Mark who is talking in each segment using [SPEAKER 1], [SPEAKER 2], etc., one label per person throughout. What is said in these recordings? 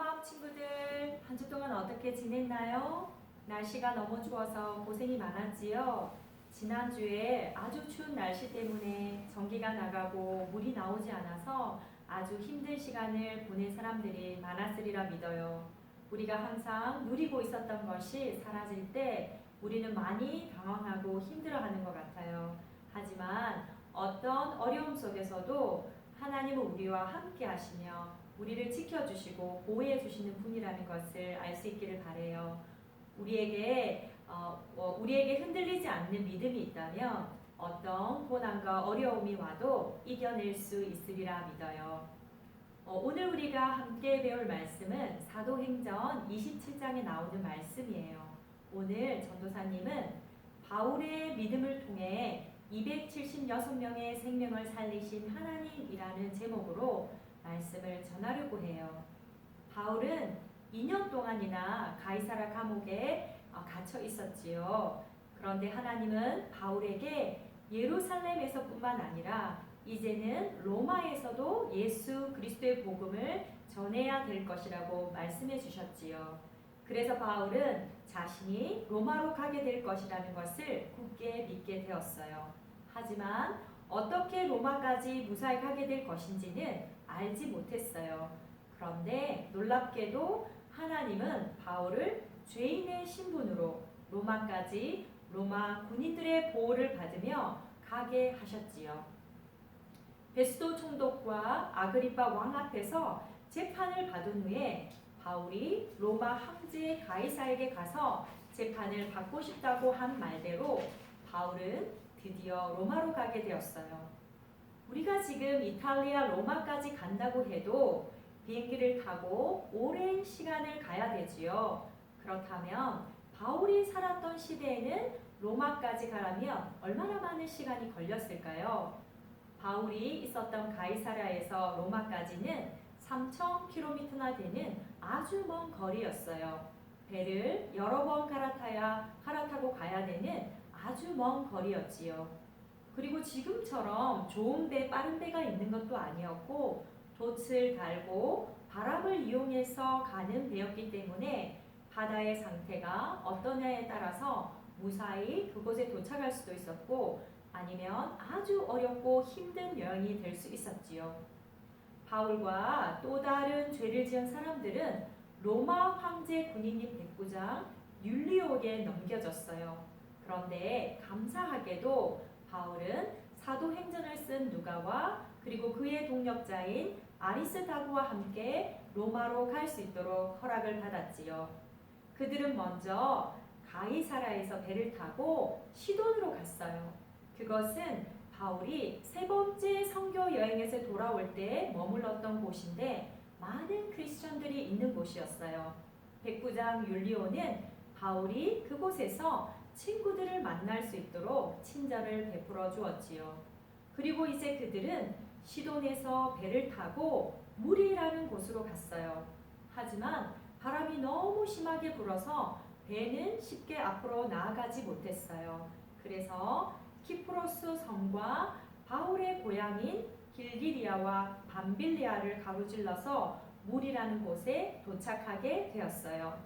[SPEAKER 1] 컴마음 친구들, 한 주 동안 어떻게 지냈나요? 날씨가 너무 추워서 고생이 많았지요? 지난주에 아주 추운 날씨 때문에 전기가 나가고 물이 나오지 않아서 아주 힘든 시간을 보낸 사람들이 많았으리라 믿어요. 우리가 항상 누리고 있었던 것이 사라질 때 우리는 많이 당황하고 힘들어하는 것 같아요. 하지만 어떤 어려움 속에서도 하나님은 우리와 함께 하시며 우리를 지켜주시고 보호해주시는 분이라는 것을 알 수 있기를 바라요. 우리에게 흔들리지 않는 믿음이 있다면 어떤 고난과 어려움이 와도 이겨낼 수 있으리라 믿어요. 오늘 우리가 함께 배울 말씀은 사도행전 27장에 나오는 말씀이에요. 오늘 전도사님은 바울의 믿음을 통해 276명의 생명을 살리신 하나님이라는 제목으로 말씀을 전하려고 해요. 바울은 2년 동안이나 가이사라 감옥에 갇혀 있었지요. 그런데 하나님은 바울에게 예루살렘에서뿐만 아니라 이제는 로마에서도 예수 그리스도의 복음을 전해야 될 것이라고 말씀해 주셨지요. 그래서 바울은 자신이 로마로 가게 될 것이라는 것을 굳게 믿게 되었어요. 하지만 어떻게 로마까지 무사히 가게 될 것인지는 알지 못했어요. 그런데 놀랍게도 하나님은 바울을 죄인의 신분으로 로마까지 로마 군인들의 보호를 받으며 가게 하셨지요. 베스도 총독과 아그리파 왕 앞에서 재판을 받은 후에 바울이 로마 황제 가이사에게 가서 재판을 받고 싶다고 한 말대로 바울은 드디어 로마로 가게 되었어요. 우리가 지금 이탈리아 로마까지 간다고 해도 비행기를 타고 오랜 시간을 가야 되지요. 그렇다면 바울이 살았던 시대에는 로마까지 가려면 얼마나 많은 시간이 걸렸을까요? 바울이 있었던 가이사랴에서 로마까지는 3,000km나 되는 아주 먼 거리였어요. 배를 여러 번 갈아타고 가야 되는 아주 먼 거리였지요. 그리고 지금처럼 좋은 배, 빠른 배가 있는 것도 아니었고 돛을 달고 바람을 이용해서 가는 배였기 때문에 바다의 상태가 어떠냐에 따라서 무사히 그곳에 도착할 수도 있었고 아니면 아주 어렵고 힘든 여행이 될 수 있었지요. 바울과 또 다른 죄를 지은 사람들은 로마 황제 군인인 백부장 율리오에게 넘겨졌어요. 그런데 감사하게도 바울은 사도행전을 쓴 누가와 그리고 그의 동역자인 아리스다고와 함께 로마로 갈 수 있도록 허락을 받았지요. 그들은 먼저 가이사라에서 배를 타고 시돈으로 갔어요. 그것은 바울이 세 번째 선교 여행에서 돌아올 때 머물렀던 곳인데 많은 크리스천들이 있는 곳이었어요. 백부장 율리오는 바울이 그곳에서 친구들을 만날 수 있도록 친절을 베풀어 주었지요. 그리고 이제 그들은 시돈에서 배를 타고 무리라는 곳으로 갔어요. 하지만 바람이 너무 심하게 불어서 배는 쉽게 앞으로 나아가지 못했어요. 그래서 키프로스 성과 바울의 고향인 길기리아와 밤빌리아를 가로질러서 무리라는 곳에 도착하게 되었어요.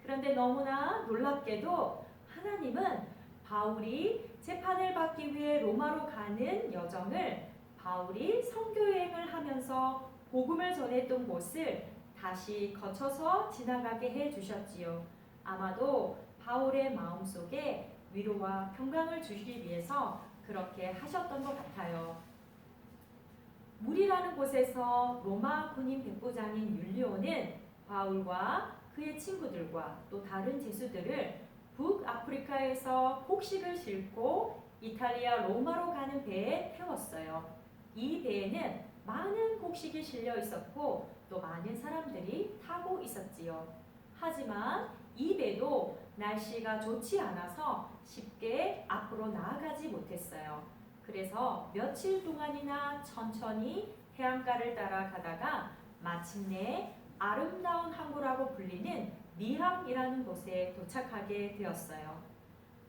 [SPEAKER 1] 그런데 너무나 놀랍게도 하나님은 바울이 재판을 받기 위해 로마로 가는 여정을 바울이 선교여행을 하면서 복음을 전했던 곳을 다시 거쳐서 지나가게 해주셨지요. 아마도 바울의 마음속에 위로와 평강을 주시기 위해서 그렇게 하셨던 것 같아요. 무리라는 곳에서 로마 군인 백부장인 율리오는 바울과 그의 친구들과 또 다른 제수들을 북아프리카에서 곡식을 싣고 이탈리아 로마로 가는 배에 태웠어요. 이 배에는 많은 곡식이 실려 있었고 또 많은 사람들이 타고 있었지요. 하지만 이 배도 날씨가 좋지 않아서 쉽게 앞으로 나아가지 못했어요. 그래서 며칠 동안이나 천천히 해안가를 따라가다가 마침내 아름다운 항구라고 불리는 미함이라는 곳에 도착하게 되었어요.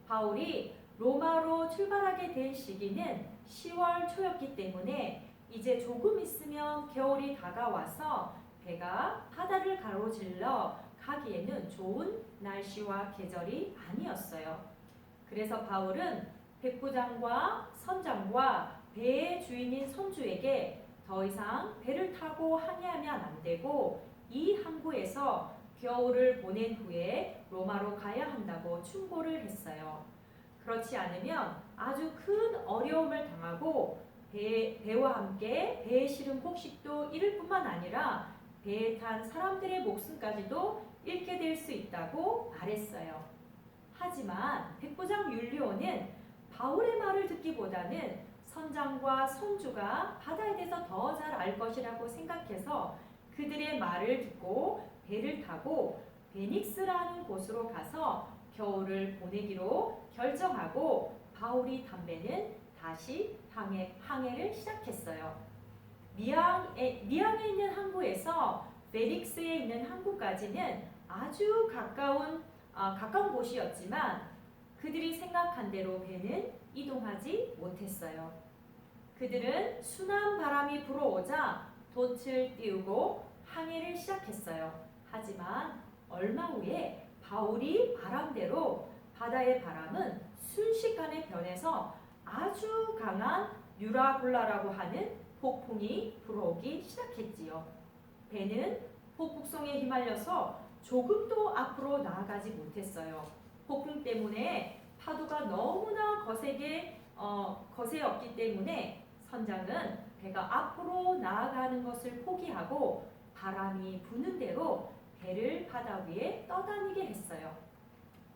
[SPEAKER 1] 바울이 로마로 출발하게 된 시기는 10월 초였기 때문에 이제 조금 있으면 겨울이 다가와서 배가 바다를 가로질러 가기에는 좋은 날씨와 계절이 아니었어요. 그래서 바울은 백부장과 선장과 배의 주인인 선주에게 더 이상 배를 타고 항해하면 안 되고 이 항구에서 겨울을 보낸 후에 로마로 가야 한다고 충고를 했어요. 그렇지 않으면 아주 큰 어려움을 당하고 배와 함께 배에 실은 곡식도 잃을 뿐만 아니라 배에 탄 사람들의 목숨까지도 잃게 될 수 있다고 말했어요. 하지만 백부장 율리오는 바울의 말을 듣기보다는 선장과 선주가 바다에 대해서 더 잘 알 것이라고 생각해서 그들의 말을 듣고 배를 타고 베닉스라는 곳으로 가서 겨울을 보내기로 결정하고 바울이 탄 배는 다시 항해를 시작했어요. 미항에 있는 항구에서 베닉스에 있는 항구까지는 아주 가까운 곳이었지만 그들이 생각한 대로 배는 이동하지 못했어요. 그들은 순한 바람이 불어오자 돛을 띄우고 항해를 시작했어요. 하지만 얼마 후에 바울이 바람대로 바다의 바람은 순식간에 변해서 아주 강한 유라굴라라고 하는 폭풍이 불어오기 시작했지요. 배는 폭풍성에 휘말려서 조금도 앞으로 나아가지 못했어요. 폭풍 때문에 파도가 너무나 거세었기 때문에 선장은 배가 앞으로 나아가는 것을 포기하고 바람이 부는 대로 배를 바다 위에 떠다니게 했어요.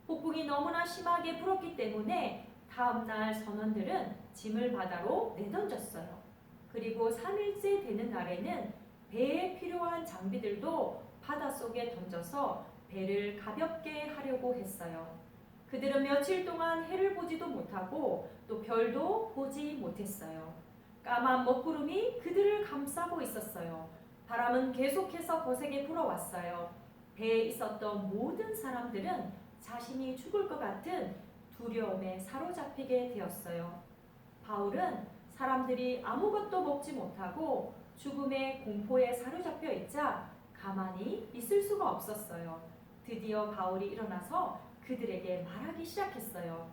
[SPEAKER 1] 폭풍이 너무나 심하게 불었기 때문에 다음날 선원들은 짐을 바다로 내던졌어요. 그리고 3일째 되는 날에는 배에 필요한 장비들도 바닷속에 던져서 배를 가볍게 하려고 했어요. 그들은 며칠 동안 해를 보지도 못하고 또 별도 보지 못했어요. 까만 먹구름이 그들을 감싸고 있었어요. 바람은 계속해서 거세게 불어왔어요. 배에 있었던 모든 사람들은 자신이 죽을 것 같은 두려움에 사로잡히게 되었어요. 바울은 사람들이 아무것도 먹지 못하고 죽음의 공포에 사로잡혀 있자 가만히 있을 수가 없었어요. 드디어 바울이 일어나서 그들에게 말하기 시작했어요.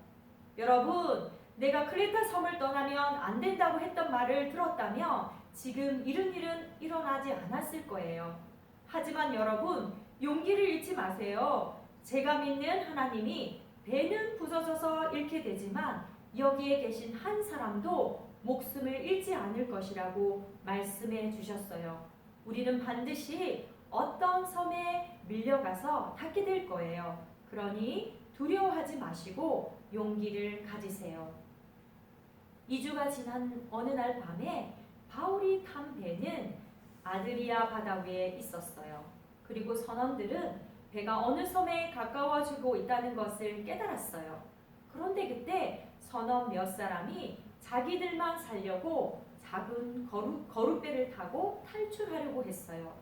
[SPEAKER 1] 여러분, 내가 크레타 섬을 떠나면 안 된다고 했던 말을 들었다면 지금 이런 일은 일어나지 않았을 거예요. 하지만 여러분, 용기를 잃지 마세요. 제가 믿는 하나님이 배는 부서져서 잃게 되지만 여기에 계신 한 사람도 목숨을 잃지 않을 것이라고 말씀해 주셨어요. 우리는 반드시 어떤 섬에 밀려가서 닿게 될 거예요. 그러니 두려워하지 마시고 용기를 가지세요. 2주가 지난 어느 날 밤에 바울이 탄 배는 아드리아 바다 위에 있었어요. 그리고 선원들은 배가 어느 섬에 가까워지고 있다는 것을 깨달았어요. 그런데 그때 선원 몇 사람이 자기들만 살려고 작은 거룻배를 타고 탈출하려고 했어요.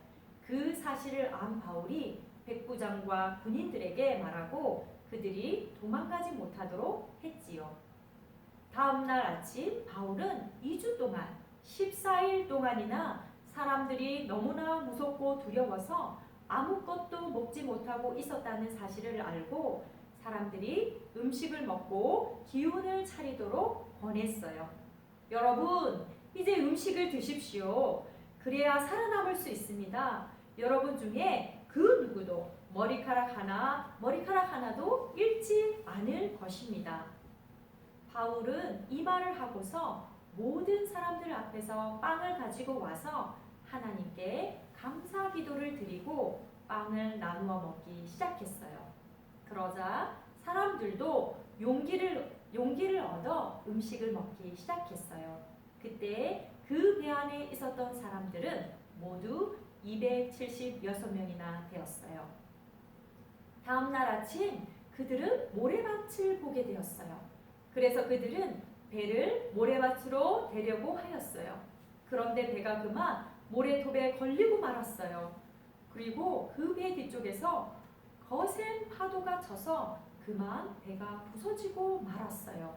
[SPEAKER 1] 그 사실을 안 바울이 백부장과 군인들에게 말하고 그들이 도망가지 못하도록 했지요. 다음 날 아침 바울은 2주 동안 14일 동안이나 사람들이 너무나 무섭고 두려워서 아무것도 먹지 못하고 있었다는 사실을 알고 사람들이 음식을 먹고 기운을 차리도록 권했어요. 여러분, 이제 음식을 드십시오. 그래야 살아남을 수 있습니다. 여러분 중에 그 누구도 머리카락 하나도 잃지 않을 것입니다. 바울은 이 말을 하고서 모든 사람들 앞에서 빵을 가지고 와서 하나님께 감사 기도를 드리고 빵을 나누어 먹기 시작했어요. 그러자 사람들도 용기를 얻어 음식을 먹기 시작했어요. 그때 그 배 안에 있었던 사람들은 모두 276명이나 되었어요. 다음 날 아침 그들은 모래밭을 보게 되었어요. 그래서 그들은 배를 모래밭으로 대려고 하였어요. 그런데 배가 그만 모래톱에 걸리고 말았어요. 그리고 그 배 뒤쪽에서 거센 파도가 쳐서 그만 배가 부서지고 말았어요.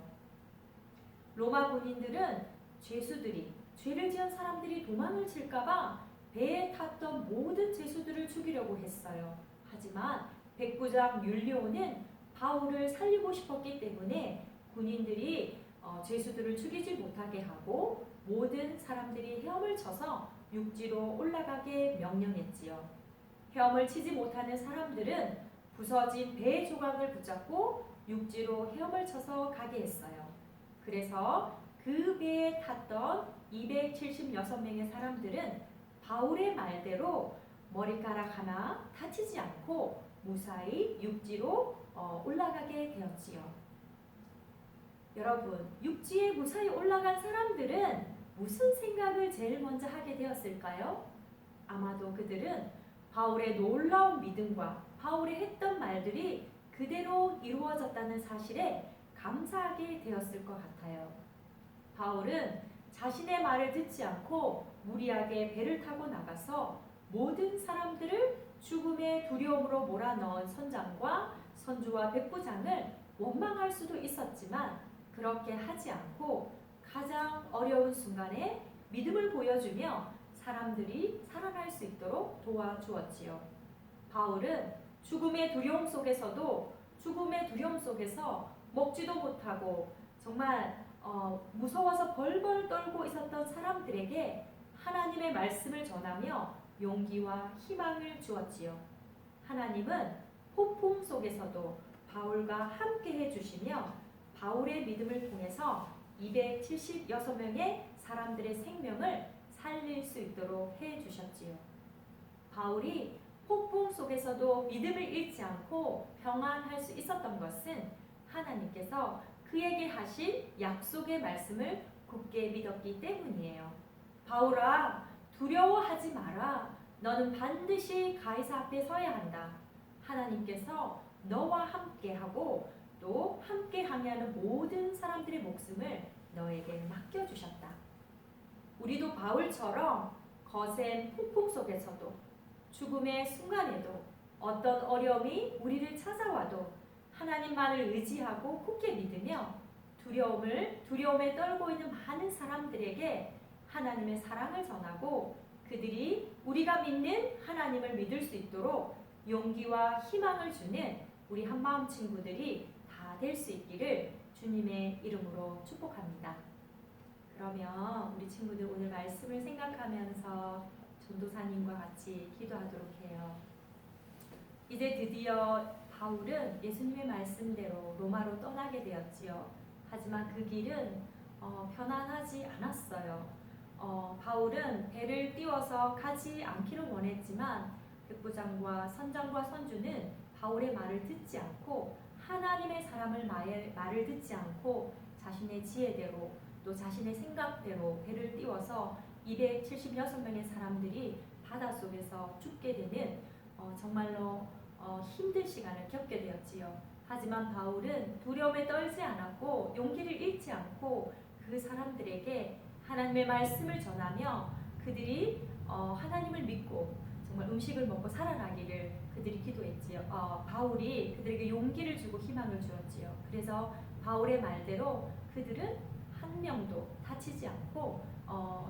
[SPEAKER 1] 로마 군인들은 죄를 지은 사람들이 도망을 칠까봐 배에 탔던 모든 죄수들을 죽이려고 했어요. 하지만 백부장 율리오는 바울을 살리고 싶었기 때문에 군인들이 죄수들을 죽이지 못하게 하고 모든 사람들이 헤엄을 쳐서 육지로 올라가게 명령했지요. 헤엄을 치지 못하는 사람들은 부서진 배의 조각을 붙잡고 육지로 헤엄을 쳐서 가게 했어요. 그래서 그 배에 탔던 276명의 사람들은 바울의 말대로 머리카락 하나 다치지 않고 무사히 육지로 올라가게 되었지요. 여러분, 육지에 무사히 올라간 사람들은 무슨 생각을 제일 먼저 하게 되었을까요? 아마도 그들은 바울의 놀라운 믿음과 바울이 했던 말들이 그대로 이루어졌다는 사실에 감사하게 되었을 것 같아요. 바울은 자신의 말을 듣지 않고 무리하게 배를 타고 나가서 모든 사람들을 죽음의 두려움으로 몰아넣은 선장과 선주와 백부장을 원망할 수도 있었지만 그렇게 하지 않고 가장 어려운 순간에 믿음을 보여주며 사람들이 살아날 수 있도록 도와주었지요. 바울은 죽음의 두려움 속에서도 죽음의 두려움 속에서 먹지도 못하고 정말 무서워서 벌벌 떨고 있었던 사람들에게 하나님의 말씀을 전하며 용기와 희망을 주었지요. 하나님은 폭풍 속에서도 바울과 함께 해주시며 바울의 믿음을 통해서 276명의 사람들의 생명을 살릴 수 있도록 해주셨지요. 바울이 폭풍 속에서도 믿음을 잃지 않고 평안할 수 있었던 것은 하나님께서 그에게 하신 약속의 말씀을 굳게 믿었기 때문이에요. 바울아, 두려워하지 마라. 너는 반드시 가이사 앞에 서야 한다. 하나님께서 너와 함께하고 또 함께 항해하는 모든 사람들의 목숨을 너에게 맡겨주셨다. 우리도 바울처럼 거센 폭풍 속에서도 죽음의 순간에도 어떤 어려움이 우리를 찾아와도 하나님만을 의지하고 굳게 믿으며 두려움에 떨고 있는 많은 사람들에게 하나님의 사랑을 전하고 그들이 우리가 믿는 하나님을 믿을 수 있도록 용기와 희망을 주는 우리 한마음 친구들이 다 될 수 있기를 주님의 이름으로 축복합니다. 그러면 우리 친구들 오늘 말씀을 생각하면서 전도사님과 같이 기도하도록 해요. 이제 드디어 바울은 예수님의 말씀대로 로마로 떠나게 되었지요. 하지만 그 길은 편안하지 않았어요. 바울은 배를 띄워서 가지 않기를 원했지만 백부장과 선장과 선주는 바울의 말을 듣지 않고 하나님의 사람을 말을 듣지 않고 자신의 지혜대로 또 자신의 생각대로 배를 띄워서 276명의 사람들이 바닷속에서 죽게 되는 정말로 힘든 시간을 겪게 되었지요. 하지만 바울은 두려움에 떨지 않았고 용기를 잃지 않고 그 사람들에게 하나님의 말씀을 전하며 그들이 하나님을 믿고 정말 음식을 먹고 살아나기를 그들이 기도했지요. 바울이 그들에게 용기를 주고 희망을 주었지요. 그래서 바울의 말대로 그들은 한 명도 다치지 않고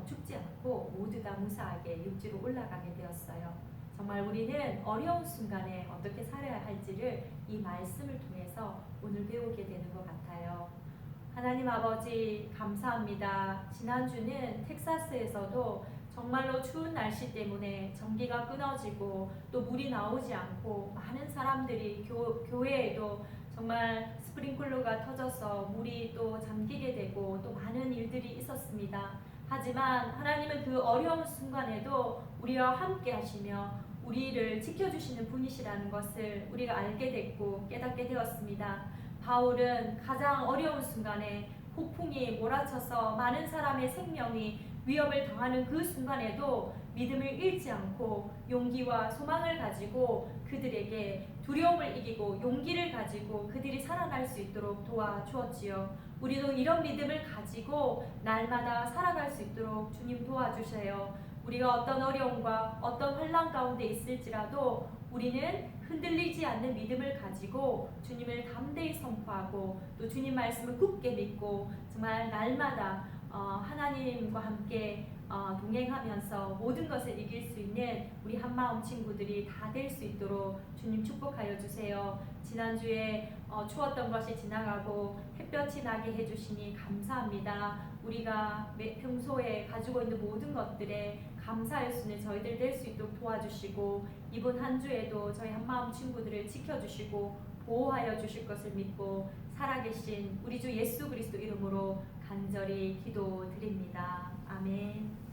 [SPEAKER 1] 죽지 않고 모두 다 무사하게 육지로 올라가게 되었어요. 정말 우리는 어려운 순간에 어떻게 살아야 할지를 이 말씀을 통해서 오늘 배우게 되는 것 같아요. 하나님 아버지 감사합니다. 지난주는 텍사스에서도 정말로 추운 날씨 때문에 전기가 끊어지고 또 물이 나오지 않고 많은 사람들이 교회에도 정말 스프링클러가 터져서 물이 또 잠기게 되고 또 많은 일들이 있었습니다. 하지만 하나님은 그 어려운 순간에도 우리와 함께 하시며 우리를 지켜주시는 분이시라는 것을 우리가 알게 됐고 깨닫게 되었습니다. 바울은 가장 어려운 순간에 폭풍이 몰아쳐서 많은 사람의 생명이 위협을 당하는 그 순간에도 믿음을 잃지 않고 용기와 소망을 가지고 그들에게 두려움을 이기고 용기를 가지고 그들이 살아날 수 있도록 도와주었지요. 우리도 이런 믿음을 가지고 날마다 살아갈 수 있도록 주님 도와주세요. 우리가 어떤 어려움과 어떤 환난 가운데 있을지라도 우리는 흔들리지 않는 믿음을 가지고 주님을 담대히 선포하고 또 주님 말씀을 굳게 믿고 정말 날마다 하나님과 함께 동행하면서 모든 것을 이길 수 있는 우리 한마음 친구들이 다 될 수 있도록 주님 축복하여 주세요. 지난주에 추웠던 것이 지나가고 햇볕이 나게 해주시니 감사합니다. 우리가 평소에 가지고 있는 모든 것들에 감사할 수 있는 저희들 될 수 있도록 도와주시고 이번 한 주에도 저희 한마음 친구들을 지켜주시고 보호하여 주실 것을 믿고 살아계신 우리 주 예수 그리스도 이름으로 간절히 기도드립니다. 아멘.